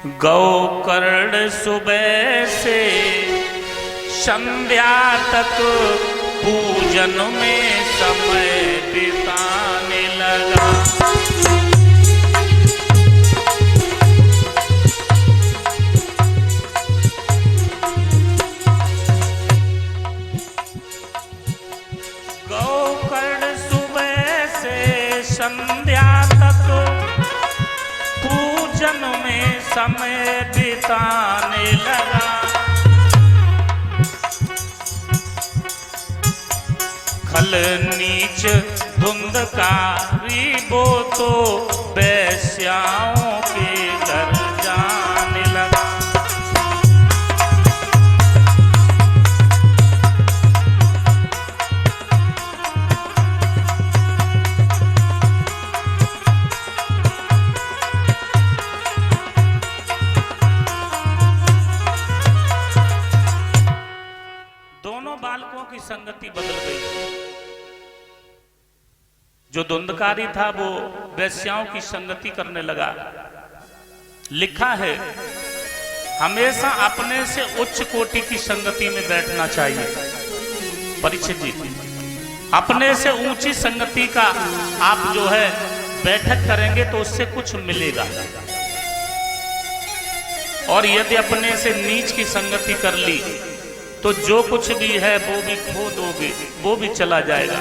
गौकर्ण सुबह से संध्या तक पूजन में समय बिताने लगा। गौकर्ण सुबह से संध्या तक पूजन में समय बिताने लगा। खल नीच धुंधकारी वो तो वैश्याओं के घर जाने लगा। दोनों बालकों की संगति बदल गई। जो धुंधकारी था वो वैश्याओं की संगति करने लगा। लिखा है हमेशा अपने से उच्च कोटि की संगति में बैठना चाहिए। परीक्षित जी, अपने से ऊंची संगति का आप जो है बैठक करेंगे तो उससे कुछ मिलेगा, और यदि अपने से नीच की संगति कर ली तो जो कुछ भी है वो भी खो दोगे, वो भी चला जाएगा।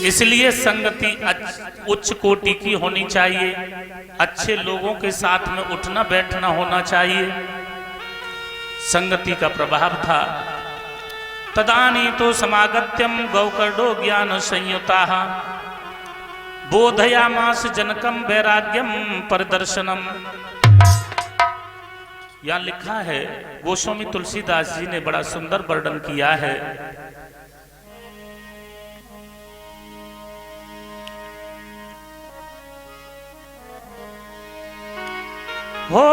इसलिए संगति उच्च कोटि की होनी चाहिए, अच्छे लोगों के साथ में उठना बैठना होना चाहिए। संगति का प्रभाव था। तदानी तो समागत्यम गौकर्णो ज्ञान संयुताः बोधयामास जनकम वैराग्यम परिदर्शनम। यहां लिखा है, गोस्वामी तुलसीदास जी ने बड़ा सुंदर वर्णन किया है। हो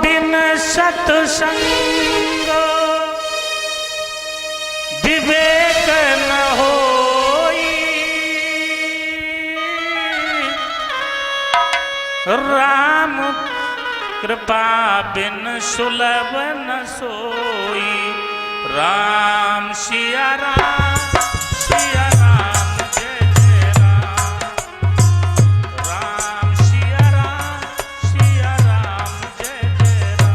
बिन सत्संग विवेक न होई, राम कृपा बिन सुलभ न सोई। राम सिया राम सिया राम जय जय राम। राम सिया राम जय जय राम।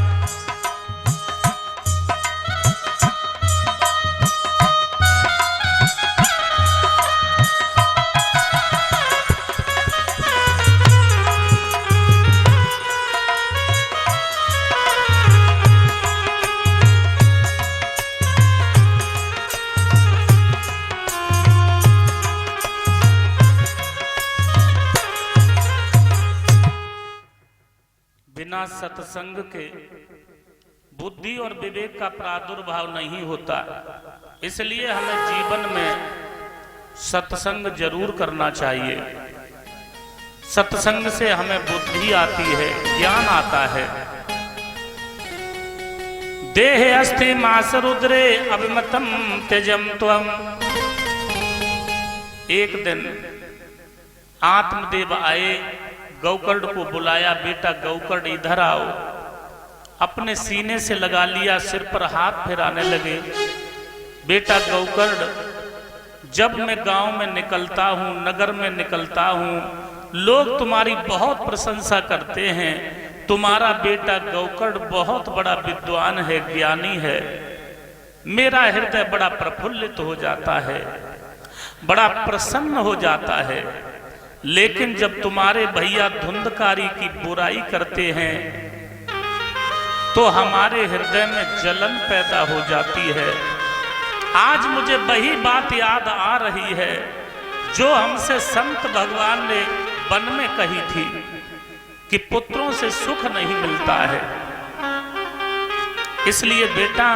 बिना सत्संग के बुद्धि और विवेक का प्रादुर्भाव नहीं होता। इसलिए हमें जीवन में सत्संग जरूर करना चाहिए। सत्संग से हमें बुद्धि आती है, ज्ञान आता है। देह अस्ति मास रुद्रे अभिमतम त्यजम त्वम। एक दिन आत्मदेव आए, गौकर्ण को बुलाया, बेटा गौकर्ण इधर आओ। अपने सीने से लगा लिया, सिर पर हाथ फिराने लगे। बेटा गौकर्ण, जब मैं गांव में निकलता हूं, नगर में निकलता हूं, लोग तुम्हारी बहुत प्रशंसा करते हैं। तुम्हारा बेटा गौकर्ण बहुत बड़ा विद्वान है, ज्ञानी है। मेरा हृदय बड़ा प्रफुल्लित हो जाता है, बड़ा प्रसन्न हो जाता है। लेकिन जब तुम्हारे भैया धुंधकारी की बुराई करते हैं तो हमारे हृदय में जलन पैदा हो जाती है। आज मुझे वही बात याद आ रही है जो हमसे संत भगवान ने वन में कही थी कि पुत्रों से सुख नहीं मिलता है। इसलिए बेटा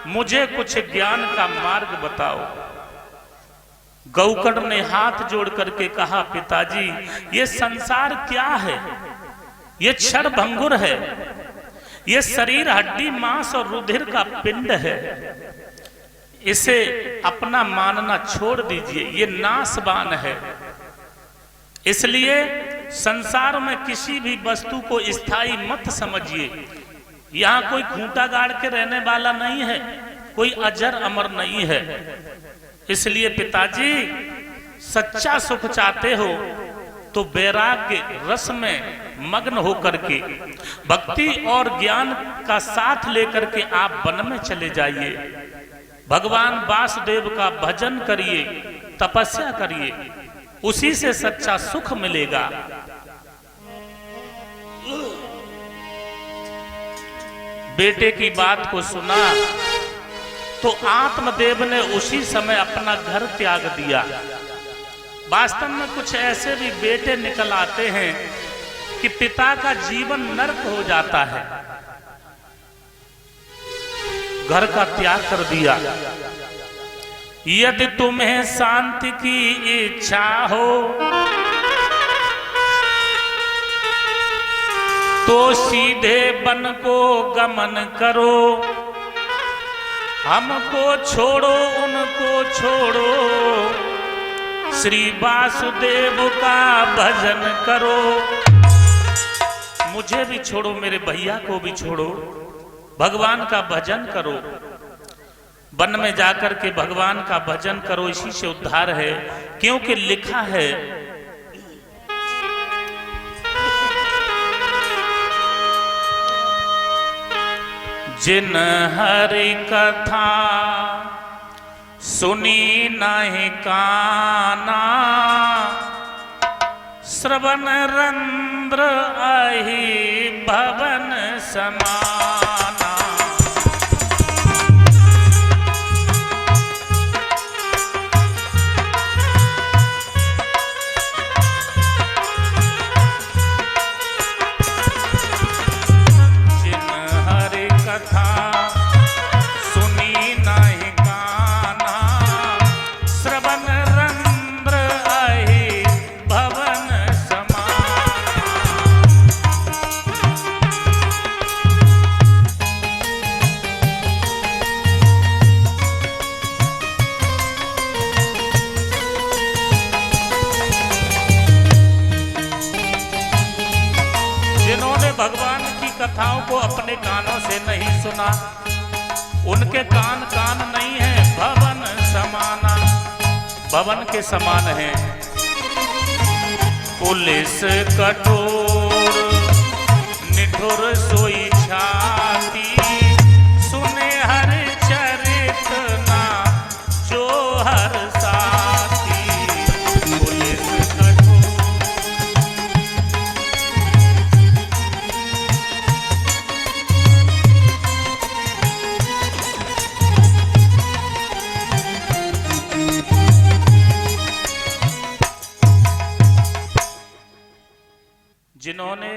मुझे कुछ ज्ञान का मार्ग बताओ। गौकर्ण ने हाथ जोड़ करके कहा, पिताजी ये संसार क्या है? ये क्षण भंगुर है, ये शरीर हड्डी मांस और रुधिर का पिंड है। इसे अपना मानना छोड़ दीजिए, ये नासवान है। इसलिए संसार में किसी भी वस्तु को स्थायी मत समझिए। यहाँ कोई खूंटा गाड़ के रहने वाला नहीं है, कोई अजर अमर नहीं है। इसलिए पिताजी, सच्चा सुख चाहते हो तो वैराग्य रस में मग्न होकर के भक्ति और ज्ञान का साथ लेकर के आप वन में चले जाइए। भगवान वासुदेव का भजन करिए, तपस्या करिए, उसी से सच्चा सुख मिलेगा। बेटे की बात को सुना तो आत्मदेव ने उसी समय अपना घर त्याग दिया। वास्तव में कुछ ऐसे भी बेटे निकल आते हैं कि पिता का जीवन नरक हो जाता है। घर का त्याग कर दिया। यदि तुम्हें शांति की इच्छा हो तो सीधे वन को गमन करो, हमको छोड़ो उनको छोड़ो, श्री वासुदेव का भजन करो। मुझे भी छोड़ो, मेरे भैया को भी छोड़ो, भगवान का भजन करो। वन में जाकर के भगवान का भजन करो, इसी से उद्धार है। क्योंकि लिखा है, जिन हरि कथा सुनी नहीं काना, श्रवण रंध्र आहि भवन समाना। जिन हरि कथा सुनी नहीं काना, श्रवण रंध्र आहि भवन समाना। जिन्होंने भगवान की कथाओं को अपने कानों से नहीं सुना, उनके कान कान नहीं है, भवन समाना, भवन के समान है। पुलिस कठोर निठुर सोई छाती, सुने हर चरित ना जो हर साथी। पुलिस कठोर जिन्होंने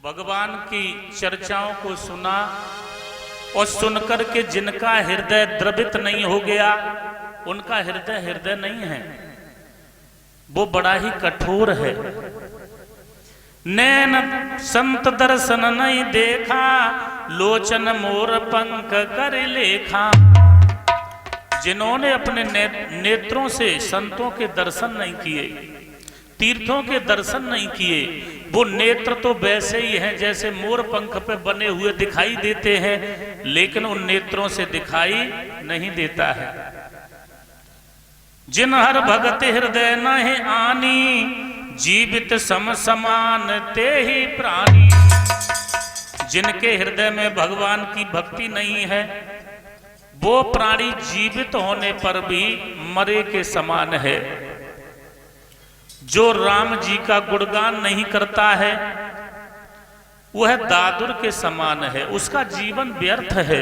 भगवान की चर्चाओं को सुना और सुनकर के जिनका हृदय द्रवित नहीं हो गया, उनका हृदय हृदय नहीं है, वो बड़ा ही कठोर है। नैन संत दर्शन नहीं देखा, लोचन मोर पंख कर लेखा। जिन्होंने अपने नेत्रों से संतों के दर्शन नहीं किए, तीर्थों के दर्शन नहीं किए, वो नेत्र तो वैसे ही हैं जैसे मोर पंख पे बने हुए दिखाई देते हैं, लेकिन उन नेत्रों से दिखाई नहीं देता है। जिन हर भगत हृदय नहीं आनी, जीवित सम समान ते ही प्राणी। जिनके हृदय में भगवान की भक्ति नहीं है, वो प्राणी जीवित होने पर भी मरे के समान है। जो राम जी का गुणगान नहीं करता है, वह दादुर के समान है, उसका जीवन व्यर्थ है।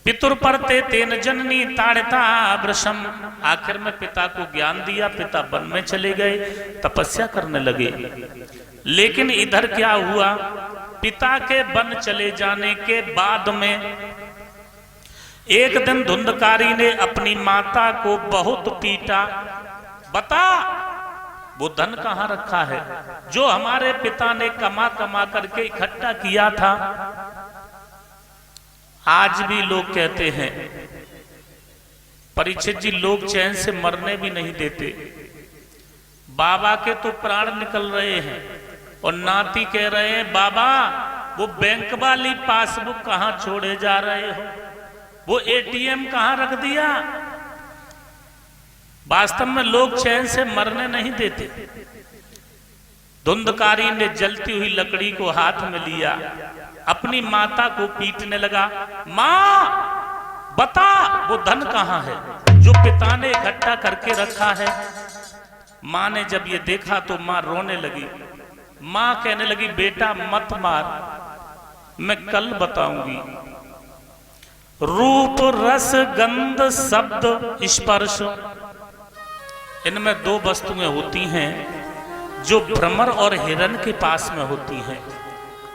पितुर परते तेन जननी ताड़ता वृषम। आखिर में पिता को ज्ञान दिया, पिता वन में चले गए, तपस्या करने लगे। लेकिन इधर क्या हुआ, पिता के वन चले जाने के बाद में एक दिन धुंधकारी ने अपनी माता को बहुत पीटा। बता, वो धन कहां रखा है जो हमारे पिता ने कमा कमा करके इकट्ठा किया था। आज भी लोग कहते हैं, परीक्षित जी, लोग चैन से मरने भी नहीं देते। बाबा के तो प्राण निकल रहे हैं और नाती कह रहे हैं बाबा वो बैंक वाली पासबुक कहां छोड़े जा रहे हो, वो एटीएम कहां रख दिया। वास्तव में लोग चैन से मरने नहीं देते। धुंधकारी ने जलती हुई लकड़ी को हाथ में लिया, अपनी माता को पीटने लगा, मां बता वो धन कहां है जो पिता ने इकट्ठा करके रखा है। मां ने जब ये देखा तो मां रोने लगी। मां कहने लगी बेटा मत मार, मैं कल बताऊंगी। रूप रस गंध शब्द स्पर्श, इनमें दो वस्तुएं होती हैं जो भ्रमर और हिरण के पास में होती हैं।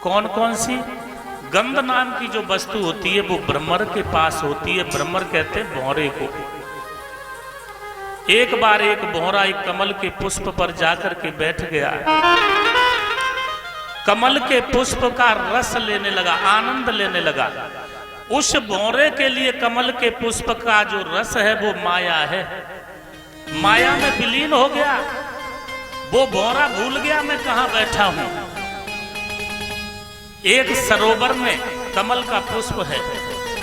कौन कौन सी? गंध नाम की जो वस्तु होती है वो भ्रमर के पास होती है। भ्रमर कहते हैं भौरे को। एक बार एक भौरा एक कमल के पुष्प पर जाकर के बैठ गया, कमल के पुष्प का रस लेने लगा, आनंद लेने लगा। उस भौरे के लिए कमल के पुष्प का जो रस है वो माया है। माया में विलीन हो गया। वो भौरा भूल गया मैं कहां बैठा हूं। एक सरोवर में कमल का पुष्प है,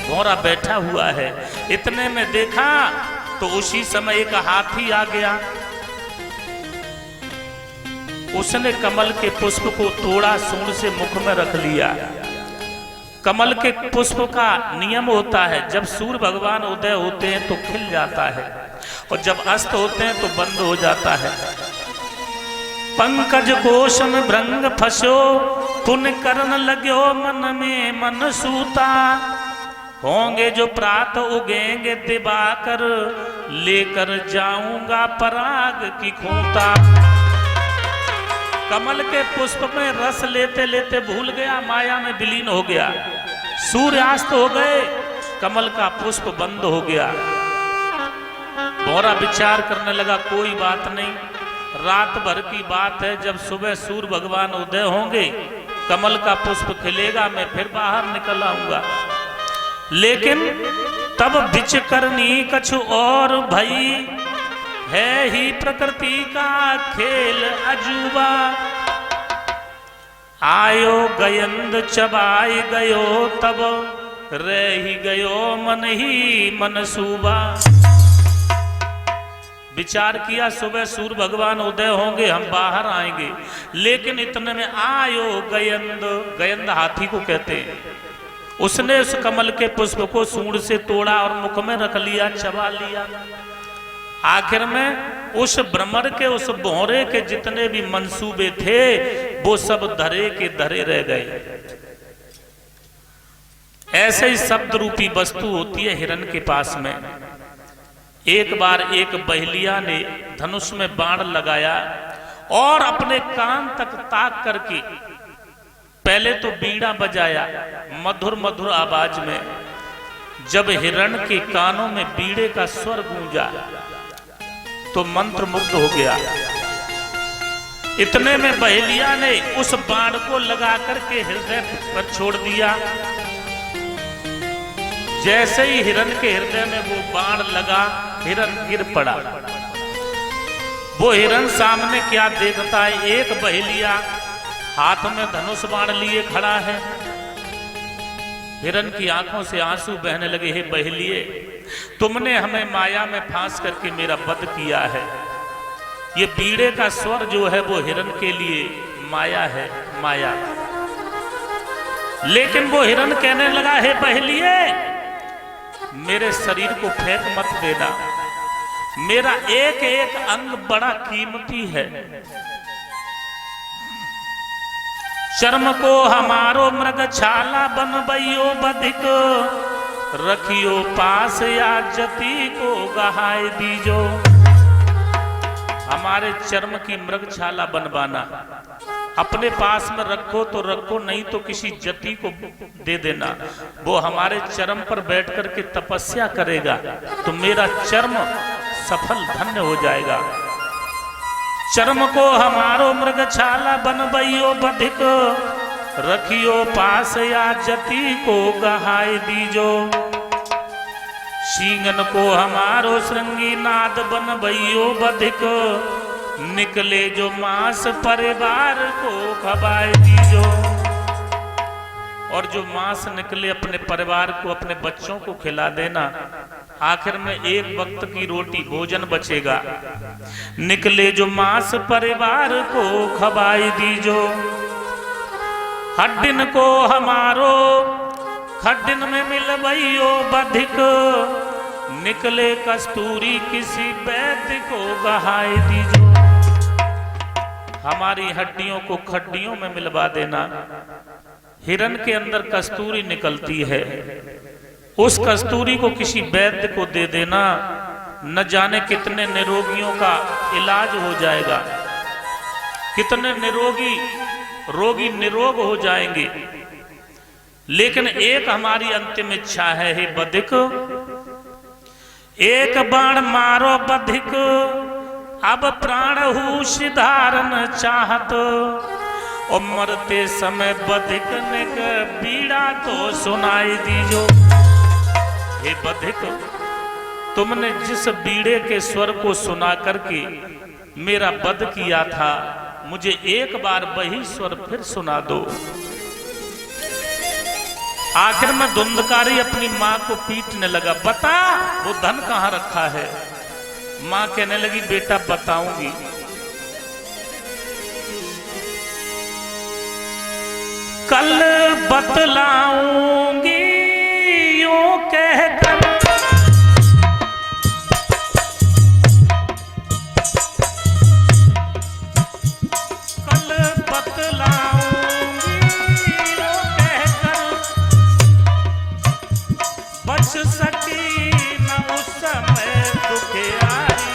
भौरा बैठा हुआ है। इतने में देखा तो उसी समय एक हाथी आ गया। उसने कमल के पुष्प को तोड़ा, सूंड से मुख में रख लिया। कमल के पुष्प का नियम होता है जब सूर्य भगवान उदय होते हैं तो खिल जाता है और जब अस्त होते हैं तो बंद हो जाता है। पंकज कोश में भृंग फंसो, पुण्य करन लगो मन में मन सूता। होंगे जो प्रात उगेंगे दिवाकर, लेकर जाऊंगा पराग की खूंटा। कमल के पुष्प में रस लेते लेते भूल गया, माया में विलीन हो गया। सूर्यास्त हो गए, कमल का पुष्प बंद हो गया। भौरा विचार करने लगा कोई बात नहीं, रात भर की बात है, जब सुबह सूर्य भगवान उदय होंगे कमल का पुष्प खिलेगा, मैं फिर बाहर निकल आऊंगा। लेकिन तब बिच करनी कछु और भई, है ही प्रकृति का खेल अजूबा। आयो गयंद चबाई गयो, तब रह ही गयो मन ही मनसूबा। विचार किया सुबह सूर्य भगवान उदय होंगे, हम बाहर आएंगे। लेकिन इतने में आयो गयंद, गयंद हाथी को कहते हैं, उसने उस कमल के पुष्प को सूंड से तोड़ा और मुख में रख लिया, चबा लिया। आखिर में उस भ्रमर के, उस भौरे के जितने भी मंसूबे थे वो सब धरे के धरे रह गए। ऐसे ही शब्द रूपी वस्तु होती है हिरण के पास में। एक बार एक बहेलिया ने धनुष में बाण लगाया और अपने कान तक ताक करके पहले तो बीड़ा बजाया मधुर मधुर आवाज में। जब हिरण के कानों में बीड़े का स्वर गूंजा तो मंत्र मुग्ध हो गया। इतने में बहेलिया ने उस बाण को लगा करके हृदय पर छोड़ दिया। जैसे ही हिरण के हृदय में वो बाण लगा, हिरण गिर पड़ा। वो हिरण सामने क्या देखता है, एक बहेलिया हाथ में धनुष बाण लिए खड़ा है। हिरण की आंखों से आंसू बहने लगे, हे बहेलिए, तुमने हमें माया में फांस करके मेरा वध किया है। ये बीड़े का स्वर जो है वो हिरण के लिए माया है, माया। लेकिन वो हिरण कहने लगा, हे बहेलिए, मेरे शरीर को फेंक मत देना, मेरा एक एक अंग बड़ा कीमती है। चर्म को हमारो मृग छाला बनबइयो बधिक, रखियो पास या जति को गहाय दीजो। हमारे चर्म की मृगछाला बनवाना, अपने पास में रखो तो रखो, नहीं तो किसी जति को दे देना। वो हमारे चर्म पर बैठ कर के तपस्या करेगा तो मेरा चर्म सफल धन्य हो जाएगा। चर्म को हमारो मृगछाला बनबइयो बधिक, रखियो पास या जति को गहाय दीजो। सींगन को हमारो श्रृंगी नाद बनबइयो बधिक, निकले जो मांस परिवार को खवाए दीजो। और जो मांस निकले अपने परिवार को, अपने बच्चों को खिला देना। आखिर में एक वक्त की रोटी भोजन बचेगा। निकले जो मांस परिवार को खवाए दीजो। हड्डिन को हमारो खड्डिन में मिलवइयो बधिक। निकले कस्तूरी किसी वैद्य को गहाए दीजो। हमारी हड्डियों को खड्डियों में मिलवा देना। हिरन के अंदर कस्तूरी निकलती है, उस कस्तूरी को किसी वैद्य को दे देना। न जाने कितने निरोगियों का इलाज हो जाएगा, कितने रोगी निरोग हो जाएंगे। लेकिन एक हमारी अंतिम इच्छा है, हे बधिक, एक बाण मारो बधिक, अब प्राण हूष धारण चाहत। और मरते समय बधिक ने बीड़ा तो सुनाई दीजो। हे बधिक, तुमने जिस बीड़े के स्वर को सुना करके मेरा वध किया था, मुझे एक बार वही स्वर फिर सुना दो। आखिर में धुंधकारी अपनी माँ को पीटने लगा, बता वो धन कहाँ रखा है। माँ कहने लगी, बेटा बताऊंगी। कल बतलाऊंगी यूं कहकर, कल बतलाऊंगी यूं कहकर, बच सकी न उस समय दुखियारी।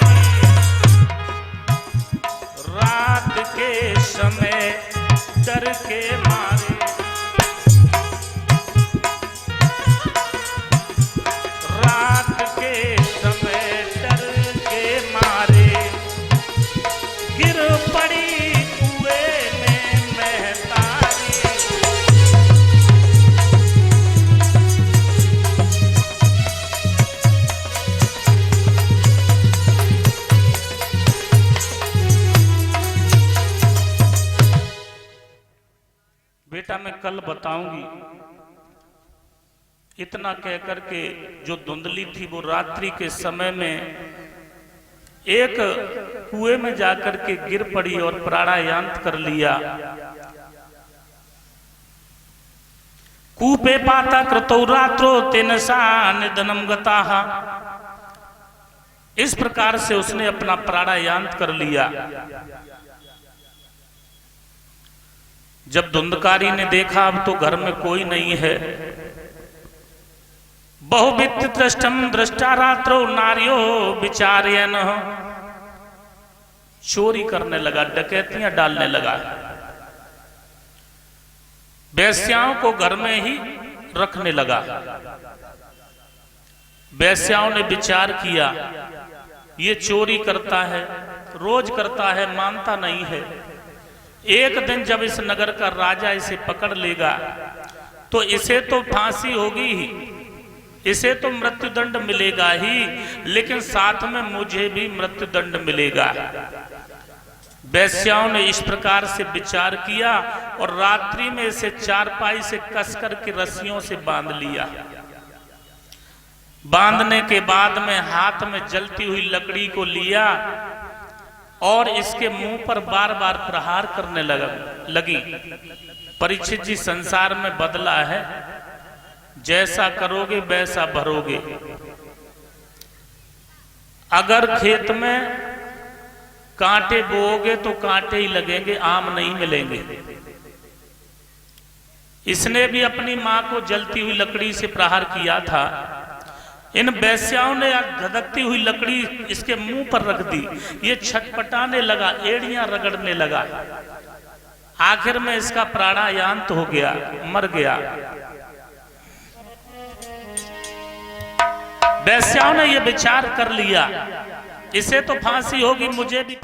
रात के समय डर के मारे, रात के समय डर के मारे, गिर पड़ी कुएं में महतारी। बेटा मैं कल बताऊंगी। इतना कहकर के जो धुंधली थी वो रात्रि के समय में एक कुएं में जाकर के गिर पड़ी और प्राणायाम कर लिया। कूपे पाता कृतौ रात्रो तेन सा निधनम गताः। इस प्रकार से उसने अपना प्राणायाम कर लिया। जब धुंधकारी ने देखा अब तो घर में कोई नहीं है, बहुवित्त दृष्टम दृष्टा रात्रो नारियो विचार्यन, चोरी करने लगा, डकैतियां डालने लगा। वेश्याओं को घर में ही रखने लगा। वेश्याओं ने विचार किया, ये चोरी करता है, रोज करता है, मानता नहीं है। एक दिन जब इस नगर का राजा इसे पकड़ लेगा तो इसे तो फांसी होगी ही, इसे तो मृत्युदंड मिलेगा ही, लेकिन साथ में मुझे भी मृत्युदंड मिलेगा। वेश्याओं ने इस प्रकार से विचार किया और रात्रि में इसे चारपाई से कसकर के रस्सियों से बांध लिया। बांधने के बाद में हाथ में जलती हुई लकड़ी को लिया और इसके मुंह पर बार बार प्रहार करने लगी। परीक्षित जी, संसार में बदला है, जैसा करोगे वैसा भरोगे। अगर खेत में कांटे बोओगे तो कांटे ही लगेंगे, आम नहीं मिलेंगे। इसने भी अपनी मां को जलती हुई लकड़ी से प्रहार किया था। इन वेश्याओं ने धधकती हुई लकड़ी इसके मुंह पर रख दी। ये छटपटाने लगा, एड़ियां रगड़ने लगा। आखिर में इसका प्राणायाम हो गया, मर गया। वेश्याओं ने यह विचार कर लिया, इसे तो फांसी होगी, मुझे भी